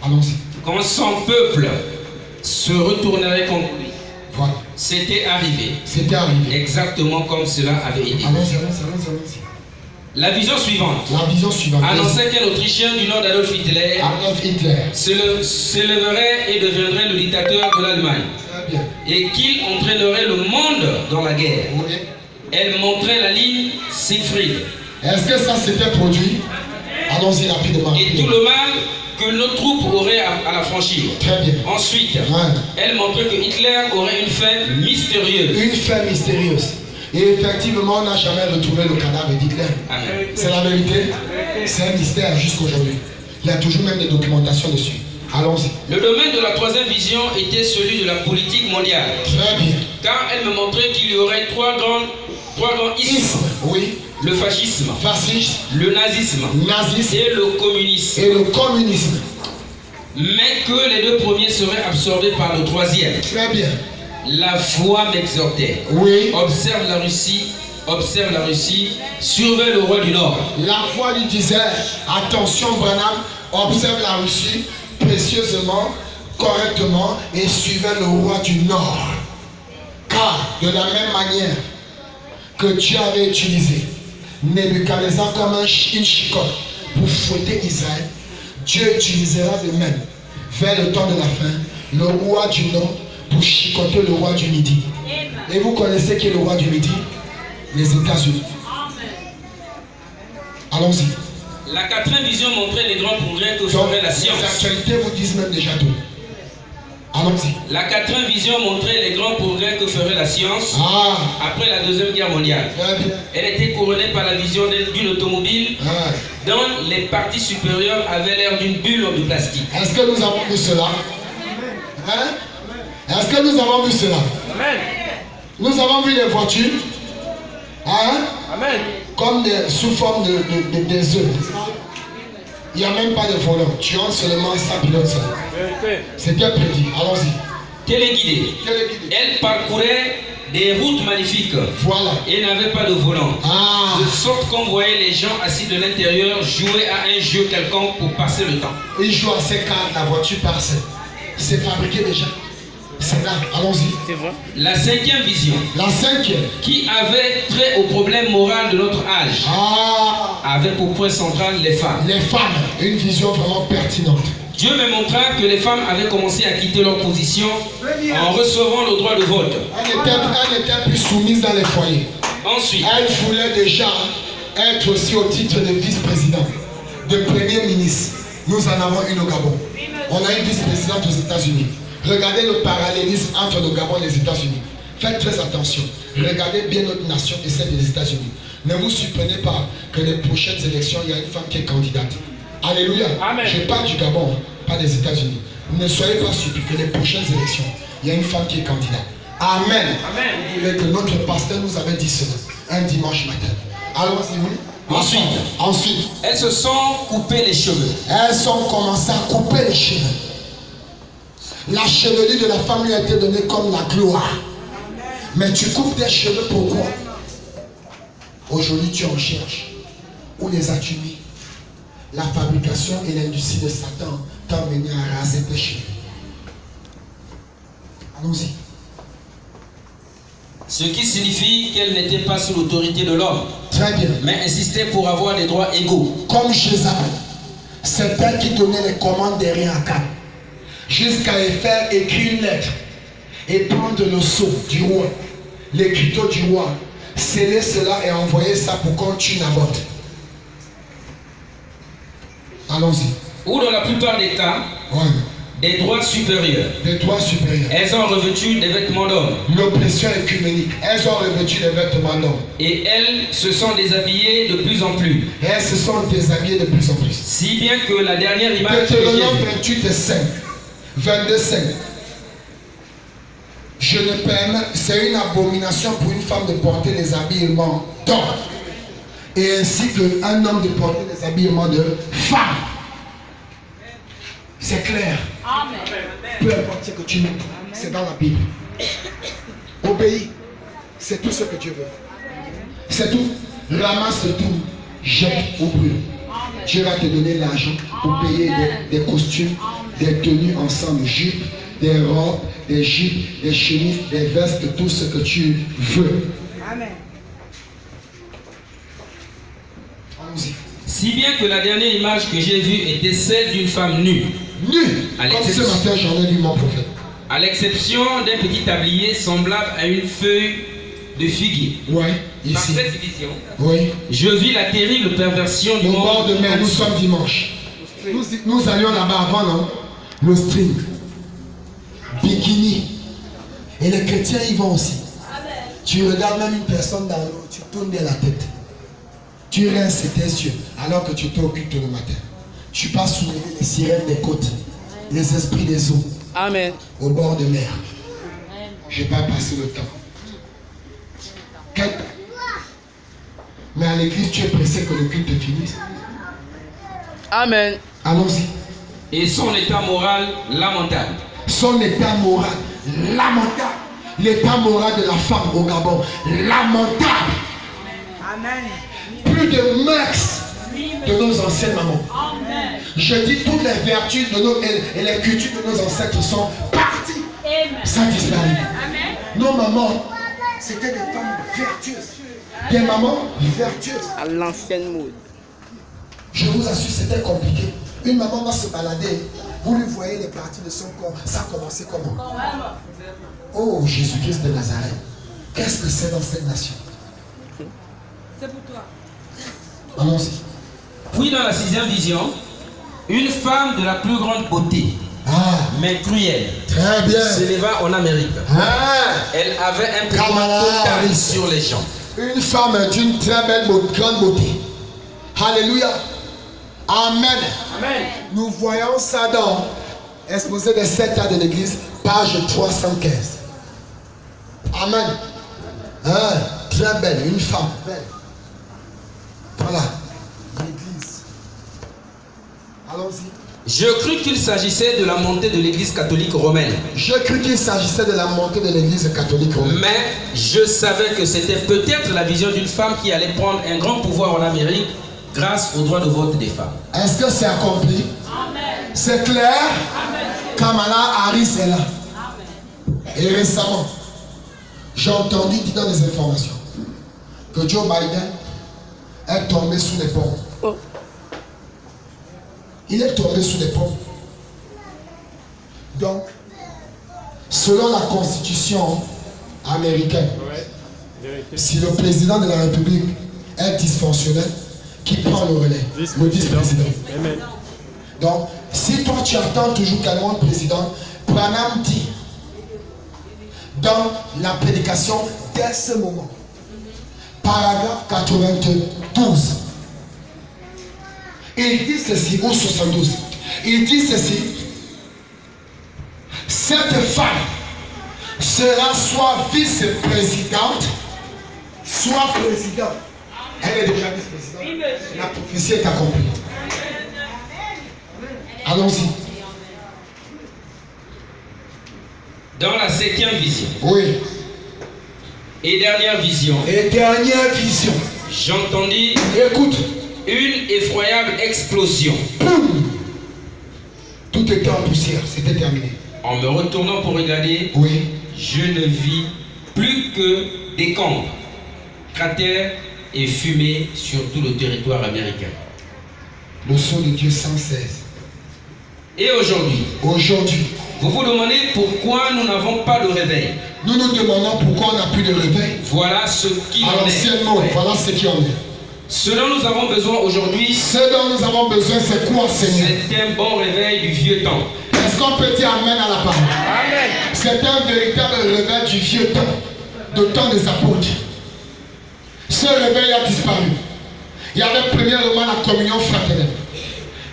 Allons-y. Quand son peuple se retournerait contre lui. Voilà. C'était arrivé. C'était arrivé. Exactement comme cela avait été. Allons-y. La vision suivante. La vision suivante. Annonçait qu'un Autrichien du nom d'Adolf Hitler s'élèverait et deviendrait le dictateur de l'Allemagne. Très bien. Et qu'il entraînerait le monde dans la guerre. Oui. Elle montrait la ligne Siegfried. Est-ce que ça s'était produit? Allons-y rapidement. Et tout le mal que nos troupes auraient à la franchir. Très bien. Ensuite, elle montrait que Hitler aurait une fin mystérieuse. Une fin mystérieuse. Et effectivement, on n'a jamais retrouvé le cadavre d'Hitler. C'est la vérité. C'est un mystère jusqu'aujourd'hui. Il y a toujours même des documentations dessus. Allons-y. Le domaine de la troisième vision était celui de la politique mondiale. Très bien. Car elle me montrait qu'il y aurait trois grands ismes. Oui. Le fascisme, le nazisme et le communisme. Mais que les deux premiers seraient absorbés par le troisième. Très bien. La foi m'exhortait. Oui. Observe la Russie, surveille le roi du Nord. La foi lui disait, attention Branham, observe la Russie précieusement, correctement et suivez le roi du Nord. Car de la même manière que Dieu avait utilisé Nebuchadnezzar comme une chicotte pour fouetter Israël, Dieu utilisera de même vers le temps de la fin le roi du Nord pour chicoter le roi du Midi. Et vous connaissez qui est le roi du Midi? Les États-Unis. Allons-y. La quatrième vision montrait les grands progrès que ferait la science. Les actualités vous disent même déjà tout. Allons-y. La quatrième vision montrait les grands progrès que ferait la science après la Deuxième Guerre mondiale. Elle était couronnée par la vision d'une automobile dont les parties supérieures avaient l'air d'une bulle de plastique. Est-ce que nous avons vu cela? Est-ce que nous avons vu cela? Amen. Nous avons vu les voitures Amen. Comme sous forme des œufs. Il n'y a même pas de volant. Tu entres seulement ça pilote ça. C'était prédit. Allons-y. Téléguidée. Elle parcourait des routes magnifiques. Voilà. Et n'avait pas de volant. De sorte qu'on voyait les gens assis de l'intérieur jouer à un jeu quelconque pour passer le temps. Ils jouent à ces cartes, la voiture passe. C'est fabriqué déjà. C'est là, allons-y. La cinquième vision. La cinquième. Qui avait trait au problème moral de notre âge. Avait pour point central les femmes. Les femmes, une vision vraiment pertinente. Dieu me montra que les femmes avaient commencé à quitter leur position en recevant le droit de vote. Elles n'étaient plus soumises dans les foyers. Ensuite, elles voulaient déjà être aussi au titre de vice-président, de premier ministre. Nous en avons une au Gabon. On a une vice-présidente aux États-Unis. Regardez le parallélisme entre le Gabon et les États-Unis. Faites très attention. Regardez bien notre nation et celle des États-Unis. Ne vous surprenez pas que les prochaines élections, il y a une femme qui est candidate. Alléluia. Amen. Je parle du Gabon, pas des États-Unis. Ne soyez pas surpris que les prochaines élections, il y a une femme qui est candidate. Amen. Amen. Et que notre pasteur nous avait dit cela un dimanche matin. Allons-y, oui. Ensuite, elles se sont coupées les cheveux. Elles ont commencé à couper les cheveux. La chevelure de la femme lui a été donnée comme la gloire. Mais tu coupes tes cheveux pourquoi? Aujourd'hui tu en cherches. Où les as-tu mis? La fabrication et l'industrie de Satan t'ont mené à raser tes cheveux. Allons-y. Ce qui signifie qu'elle n'était pas sous l'autorité de l'homme. Très bien. Mais insistait pour avoir des droits égaux. Comme Jézabel. C'est elle qui donnait les commandes derrière Akab. Jusqu'à faire écrire une lettre et prendre le sceau du roi, l'écriteau du roi, sceller cela et envoyer ça pour qu'on tue Naboth. Allons-y. Ou dans la plupart des cas, des droits supérieurs. Des droits supérieurs. Elles ont revêtu des vêtements d'hommes. L'oppression écuménique. Elles ont revêtu des vêtements d'hommes. Et elles se sont déshabillées de plus en plus. Et elles se sont déshabillées de plus en plus. Si bien que la dernière image. Deutéronome 28 et 5. 22,5. Je ne permets, c'est une abomination pour une femme de porter les habillements d'homme. Et ainsi qu'un homme de porter les habillements de femme. C'est clair. Amen. Peu importe ce que tu mets, c'est dans la Bible. Obéis. C'est tout ce que Dieu veut. C'est tout. Ramasse tout. Jette ou brûle. Dieu va te donner l'argent pour payer des costumes des tenues ensemble, jupes, des robes, des jupes, des chemises, des vestes, tout ce que tu veux. Amen. Allons-y. Si bien que la dernière image que j'ai vue était celle d'une femme nue. Nue. Comme ce matin, j'en ai lu mon prophète. À l'exception d'un petit tablier semblable à une feuille de figuier. Oui, Par ici. cette vision, Oui. je vis la terrible perversion du Au monde. bord de mer, nous sommes dimanche. Nous allions là-bas avant, non? Le string. Bikini. Et les chrétiens y vont aussi. Tu regardes même une personne dans l'eau, tu tournes bien la tête. Tu restes tes yeux alors que tu t'occupes le matin. Tu passes soulever les sirènes des côtes, les esprits des eaux. Amen. Au bord de mer. Je n'ai pas passé le temps. Mais à l'église, tu es pressé que le culte finisse. Amen. Allons-y. Et son état moral lamentable. Son état moral lamentable. L'état moral de la femme au Gabon lamentable. Amen. Plus de mœurs de nos anciennes mamans. Amen. Je dis toutes les vertus de nos, et les cultures de nos ancêtres sont parties. Ça disparaît. Nos mamans, c'était des femmes vertueuses. Des mamans vertueuses. À l'ancienne mode. Je vous assure, c'était compliqué. Une maman va se balader. Vous lui voyez les parties de son corps. Ça a commencé comment? Oh, Jésus-Christ de Nazareth. Qu'est-ce que c'est dans cette nation? C'est pour toi. Allons-y. Puis dans la 6e vision, une femme de la plus grande beauté, mais cruelle, Très bien. s'éleva en Amérique. Elle avait un pouvoir Kamala total Harris. sur les gens. Une femme d'une très belle grande beauté. Alléluia. Amen. Amen. Nous voyons ça dans Exposé des 7 ans de l'église, page 315. Amen. Très belle, une femme belle. Voilà. L'église. Allons-y. Je crus qu'il s'agissait de la montée de l'église catholique romaine. Je crus qu'il s'agissait de la montée de l'église catholique romaine. Mais je savais que c'était peut-être la vision d'une femme qui allait prendre un grand pouvoir en Amérique grâce au droit de vote des femmes. Est-ce que c'est accompli? Amen. C'est clair? Amen. Kamala Harris est là. Amen. Et récemment, j'ai entendu dire dans les informations que Joe Biden est tombé sous les pommes. Oh. Il est tombé sous les pommes. Donc, selon la constitution américaine, si le président de la République est dysfonctionnel, qui prend le relais? Le vice-président. Donc, si toi tu attends toujours qu'un autre président, Branham dit dans la prédication dès ce moment, paragraphe 92, il dit ceci, ou 72, il dit ceci: cette femme sera soit vice-présidente, soit présidente. Elle est déjà vice-présidente. La prophétie est accomplie. Allons-y. Dans la 7e vision. Oui. Et dernière vision. Et dernière vision. J'entendis Écoute. une effroyable explosion. Boum. Tout était en poussière. C'était terminé. En me retournant pour regarder, Oui. je ne vis plus que décombres, cratères et fumée sur tout le territoire américain. Le sceau de Dieu sans cesse. Et aujourd'hui, vous vous demandez pourquoi nous n'avons pas de réveil. Nous nous demandons pourquoi on n'a plus de réveil. Voilà ce qui À en l'ancien mot, voilà ce qui en est. Ce dont nous avons besoin aujourd'hui, Ce dont nous avons besoin, c'est quoi, Seigneur? c'est un bon réveil du vieux temps. Est-ce qu'on peut dire Amen à la parole? Amen. C'est un véritable réveil du vieux temps, de temps des apôtres. Ce réveil a disparu. Il y avait premièrement la communion fraternelle.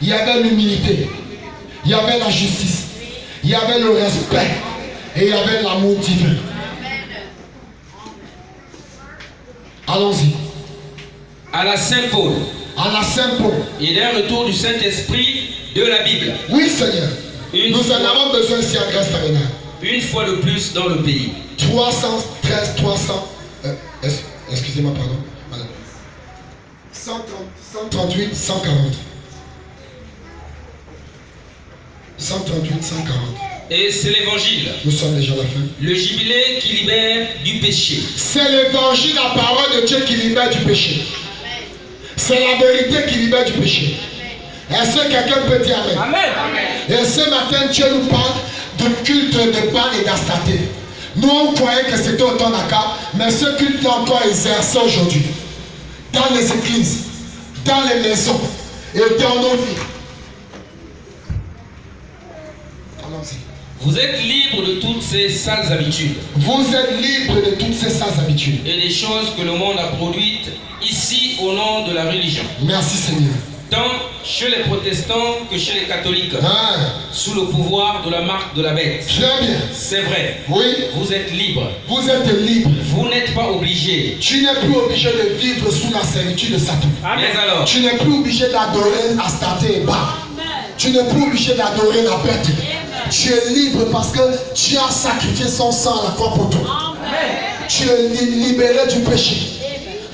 Il y avait l'humilité. Il y avait la justice. Il y avait le respect. Et il y avait l'amour divin. Allons-y. À la Saint-Paul. À la Saint-Paul. Il y a un retour du Saint-Esprit de la Bible. Oui, Seigneur. Nous en avons besoin ici à Grâce Tabernacle. Une fois de plus dans le pays. 313, 300. Excusez-moi, pardon. Voilà. 138, 140. 138, 140. Et c'est l'évangile. Nous sommes déjà à la fin. Le jubilé qui libère du péché. C'est l'évangile, la parole de Dieu qui libère du péché. C'est la vérité qui libère du péché. Est-ce que quelqu'un peut dire amen? Amen. Et ce matin, Dieu nous parle de culte de Baal et d'Astarté. Nous, on croyait que c'était au temps d'Akab, mais ce culte est encore exercé aujourd'hui. Dans les églises, dans les maisons et dans nos vies. Allons-y. Vous êtes libre de toutes ces sales habitudes. Vous êtes libre de toutes ces sales habitudes. Et des choses que le monde a produites ici au nom de la religion. Merci Seigneur. Tant chez les protestants que chez les catholiques. Sous le pouvoir de la marque de la bête. Très bien. C'est vrai. Oui. Vous êtes libre. Vous êtes libre. Vous n'êtes pas obligé. Tu n'es plus obligé de vivre sous la servitude de Satan. Mais alors? Tu n'es plus obligé d'adorer Astarté et Baal. Tu n'es plus obligé d'adorer la bête. Tu es libre parce que Dieu a sacrifié son sang à la croix pour toi. Tu es libéré du péché.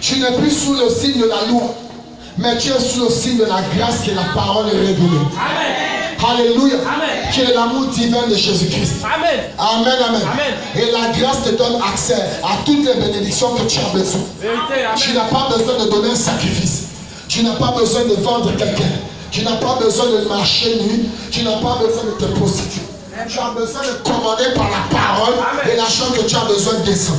Tu n'es plus sous le signe de la loi, mais tu es sous le signe de la grâce qui est la parole révélée. Alléluia. Qui est l'amour divin de Jésus-Christ. Amen. Amen, amen. Et la grâce te donne accès à toutes les bénédictions que tu as besoin. Tu n'as pas besoin de donner un sacrifice. Tu n'as pas besoin de vendre quelqu'un. Tu n'as pas besoin de marcher nu. Tu n'as pas besoin de te prostituer. Tu as besoin de commander par la parole. Amen. Et la chose que tu as besoin descend.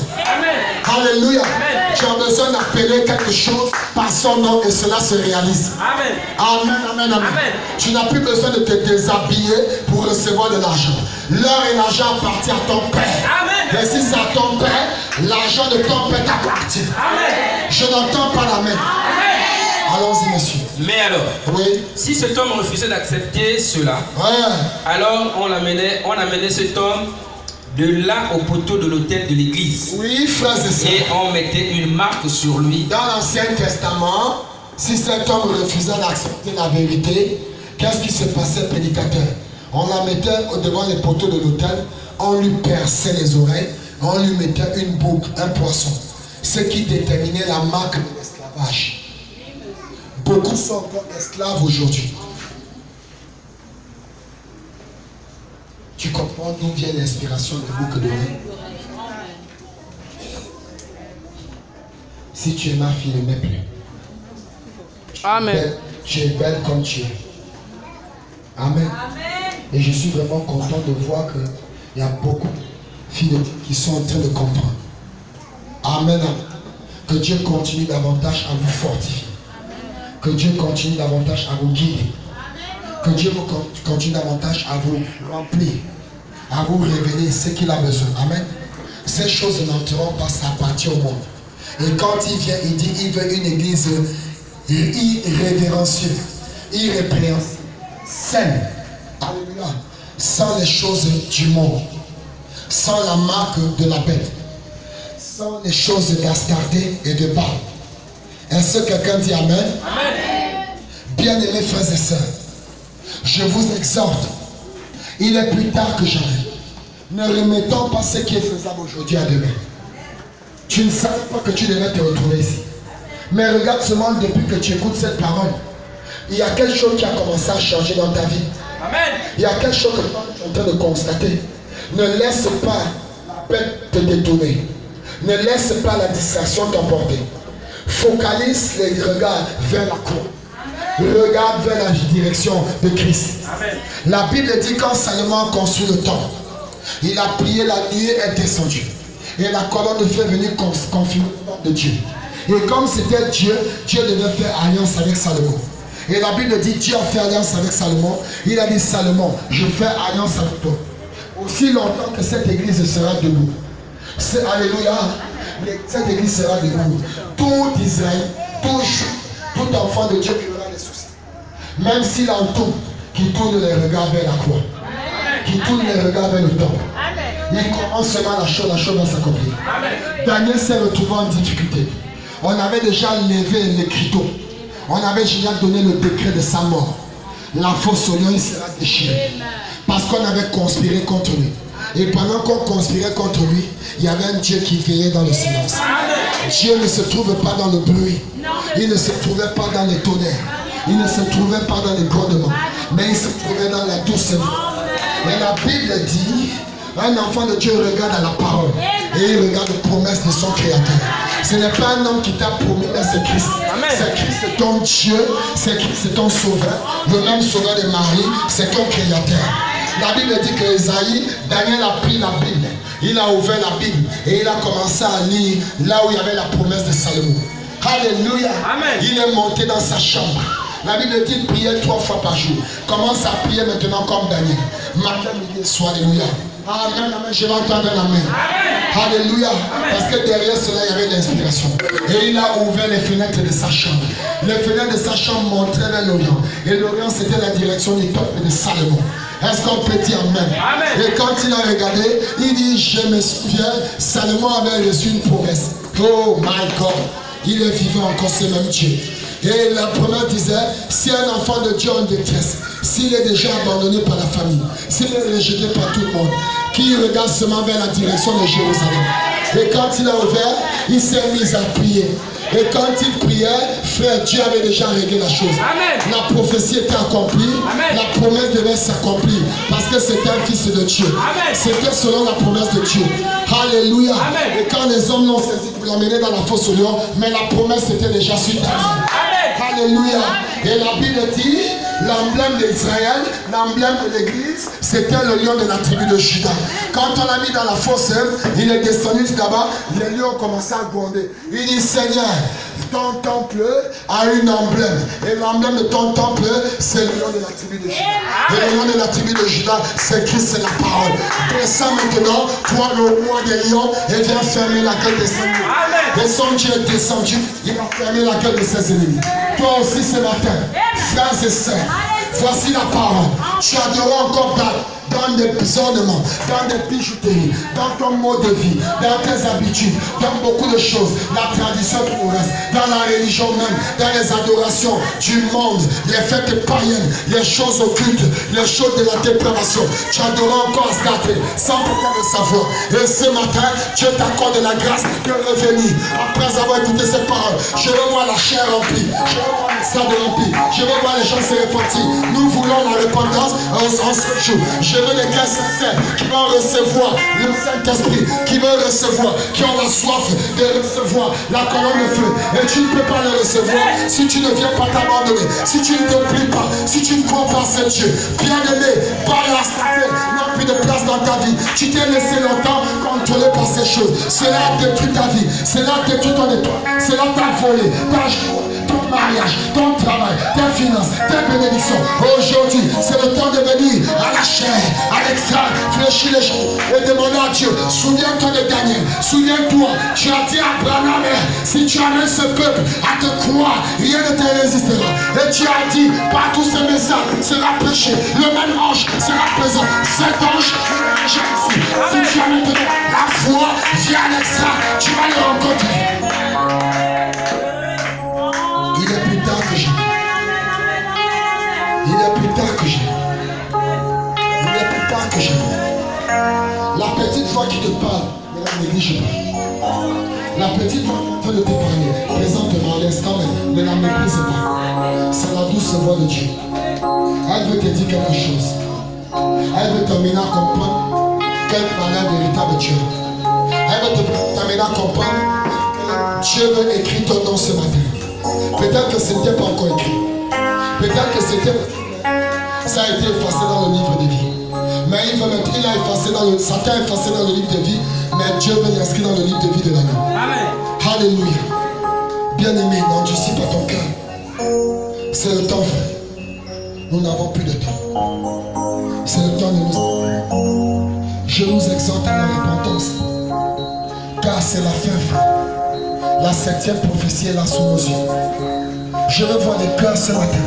Alléluia. Amen. Tu as besoin d'appeler quelque chose par son nom et cela se réalise. Amen. Amen, amen, amen. Amen. Tu n'as plus besoin de te déshabiller pour recevoir de l'argent. L'or et l'argent appartiennent à ton Père. Amen. Et si c'est à ton Père, l'argent de ton Père t'appartient. Amen. Je n'entends pas l'amen. Allons-y, monsieur. Mais alors, oui. Si cet homme refusait d'accepter cela, alors on amenait cet homme de là au poteau de l'autel de l'église. Oui, frère, c'est ça. Et on mettait une marque sur lui. Dans l'Ancien Testament, si cet homme refusait d'accepter la vérité, qu'est-ce qui se passait, prédicateur? On la mettait devant les poteaux de l'autel, on lui perçait les oreilles, on lui mettait une boucle, un poisson. Ce qui déterminait la marque de l'esclavage. Beaucoup sont encore esclaves aujourd'hui. Tu comprends d'où vient l'inspiration de boucle d'oreille? Si tu es ma fille, ne m'aie plus. Amen. Tu es belle comme tu es. Amen. Et je suis vraiment content de voir qu'il y a beaucoup de filles qui sont en train de comprendre. Amen. Que Dieu continue davantage à vous fortifier. Que Dieu continue davantage à vous guider. Que Dieu continue davantage à vous remplir, à vous révéler ce qu'il a besoin. Amen. Ces choses n'entreront pas, ça appartient au monde. Et quand il vient, il dit il veut une église irrévérencieuse, irrépréhensible, saine. Alléluia. Sans les choses du monde, sans la marque de la bête, sans les choses d'Astarté et de Baal. Est-ce que quelqu'un dit amen? Amen. Bien-aimés frères et sœurs, je vous exhorte, il est plus tard que jamais. Ne remettons pas ce qui est faisable aujourd'hui à demain. Tu ne savais pas que tu devais te retrouver ici. Mais regarde seulement depuis que tu écoutes cette parole. Il y a quelque chose qui a commencé à changer dans ta vie. Amen. Il y a quelque chose que tu es en train de constater. Ne laisse pas la bête te détourner. Ne laisse pas la distraction t'emporter. Focalise les regards vers la croix. Regarde vers la direction de Christ. Amen. La Bible dit quand Salomon a construit le temple, il a prié, la nuit est descendue. Et la colonne de feu est venue confirmer le nom de Dieu. Et comme c'était Dieu, Dieu devait faire alliance avec Salomon. Et la Bible dit Dieu a fait alliance avec Salomon. Il a dit Salomon, je fais alliance avec toi. Aussi longtemps que cette église sera debout. Alléluia. Cette église sera debout. Tout Israël, tout enfant de Dieu qui aura des soucis. Même s'il entoure, qui tourne les regards vers la croix. Qui tourne les regards vers le temple. Il commence seulement la chose va s'accomplir. Daniel s'est retrouvé en difficulté. On avait déjà levé les criteaux. On avait déjà donné le décret de sa mort. La fosse au lion, il sera déchiré. Parce qu'on avait conspiré contre lui. Et pendant qu'on conspirait contre lui, il y avait un Dieu qui veillait dans le silence. Dieu ne se trouve pas dans le bruit. Il ne se trouvait pas dans les tonnerres. il ne se trouvait pas dans les grondements, mais il se trouvait dans la douce voix. Et la Bible dit, un enfant de Dieu regarde à la parole et il regarde les promesses de son Créateur. Ce n'est pas un homme qui t'a promis, mais c'est Christ. C'est Christ, c'est ton Dieu, c'est Christ, c'est ton sauveur. Le même sauveur de Marie, c'est ton Créateur. La Bible dit que Esaïe, Daniel a pris la Bible, il a ouvert la Bible et il a commencé à lire là où il y avait la promesse de Salomon. Alléluia. Il est monté dans sa chambre. La Bible dit prier 3 fois par jour. Commence à prier maintenant comme Daniel. Matin, midi et soir. Alléluia. Amen, amen. Je vais entendre un amen. Alléluia. Parce que derrière cela, il y avait l'inspiration. Et il a ouvert les fenêtres de sa chambre. Les fenêtres de sa chambre montraient vers l'Orient. Et l'Orient, c'était la direction du peuple de Salomon. Est-ce qu'on peut dire amen? Et quand il a regardé, il dit, je me souviens, Salomon avait reçu une promesse. Oh my God. Il est vivant encore, ce même Dieu. Et la promesse disait, si un enfant de Dieu en détresse, s'il est déjà abandonné par la famille, s'il est rejeté par tout le monde, qui regarde seulement vers la direction de Jérusalem. Et quand il a ouvert, il s'est mis à prier. Et quand il priait, frère, Dieu avait déjà réglé la chose. Amen. La prophétie était accomplie. Amen. La promesse devait s'accomplir. Parce que c'était un fils de Dieu. C'était selon la promesse de Dieu. Alléluia. Amen. Et quand les hommes l'ont saisi pour l'amener dans la fosse au lion, mais la promesse était déjà sur terre. Alléluia. Et la Bible dit, l'emblème d'Israël, l'emblème de l'église, c'était le lion de la tribu de Juda. Quand on l'a mis dans la fosse, il est descendu là-bas, les lions ont commencé à gronder. Il dit, Seigneur, ton temple a une emblème. Et l'emblème de ton temple, c'est le lion de la tribu de Juda. Et le lion de la tribu de Juda, c'est Christ, c'est la parole. Descends maintenant, toi le roi des lions, et viens fermer la gueule de ses ennemis. Et son Dieu est descendu, il a fermé la gueule de ses ennemis. Toi aussi ce matin, frères et sœurs, voici la parole. Tu adoreras encore dans des ornements, dans des bijouteries, dans ton mode de vie, dans tes habitudes, dans beaucoup de choses, la tradition qui nous reste, dans la religion même, dans les adorations du monde, les fêtes païennes, les choses occultes, les choses de la dépravation. Tu adoreras encore à se gâter, sans peut-être le savoir. Et ce matin, Dieu t'accorde la grâce de revenir. Après avoir écouté cette parole, je veux voir la chair remplie, je veux voir le sang rempli, je veux voir les gens se repentir. Nous voulons la repentance en ce jour. Je veux les cœurs sincères qui vont recevoir le Saint-Esprit, qui vont recevoir, qui ont la soif de recevoir la colonne de feu. Et tu ne peux pas le recevoir si tu ne viens pas t'abandonner, si tu ne te plies pas, si tu ne crois pas à ce Dieu. Bien-aimé, par la santé, n'a plus de place dans ta vie. Tu t'es laissé longtemps contrôler par ces choses. Cela a détruit ta vie, cela a détruit ton étoile, cela t'a volé, ta joie, ton mariage, ton travail, tes finances, tes bénédictions. Aujourd'hui, c'est le temps de venir à la chair, à l'extra, fléchir les choses et demander à Dieu. Souviens-toi de Daniel, souviens-toi, tu as dit à Branham, si tu amènes ce peuple à te croire, rien ne te résistera. Et tu as dit, par tous ces messages sera prêché, le même ange sera présent. Cet ange est déjà ici. Si tu amènes la foi, viens à l'extra, tu vas le rencontrer. Il est plus tard que jamais. Il est plus tard que jamais. Il est plus tard que jamais. La petite voix qui te parle, ne la néglige pas. La petite voix qui est en train de te parler, présentement, à l'instant même, ne la méprise pas. C'est la douce voix de Dieu. Elle veut te dire quelque chose. Elle veut t'amener à comprendre quelle valeur véritable Dieu. Elle veut t'amener à comprendre que Dieu veut écrire ton nom ce matin. Peut-être que ce n'était pas encore écrit. Peut-être que c'était... Ça a été effacé dans le livre de vie. Mais il a effacé dans le... Satan a effacé dans le livre de vie. Mais Dieu veut l'inscrire dans le livre de vie de l'année. Amen. Alléluia. Bien-aimé, n'endurcis pas ton cœur. C'est le temps, frère. Nous n'avons plus de temps. C'est le temps de nous... Je nous exhorte à la repentance. Car c'est la fin, frère. La 7e prophétie est là sous nos yeux. Je veux voir des cœurs ce matin.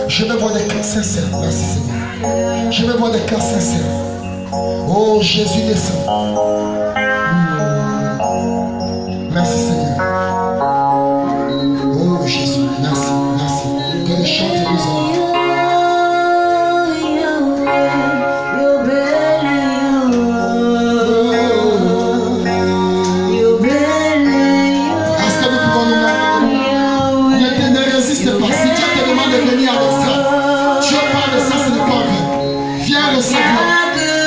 Je veux voir des cœurs sincères. Merci Seigneur. Je veux voir des cœurs sincères. Oh Jésus descend. Merci Seigneur. Oh Jésus, merci, merci. Que les chants nous envoient. Est-ce que nous pouvons nous mettre? Ne résiste pas. Si Dieu te demande le Seigneur.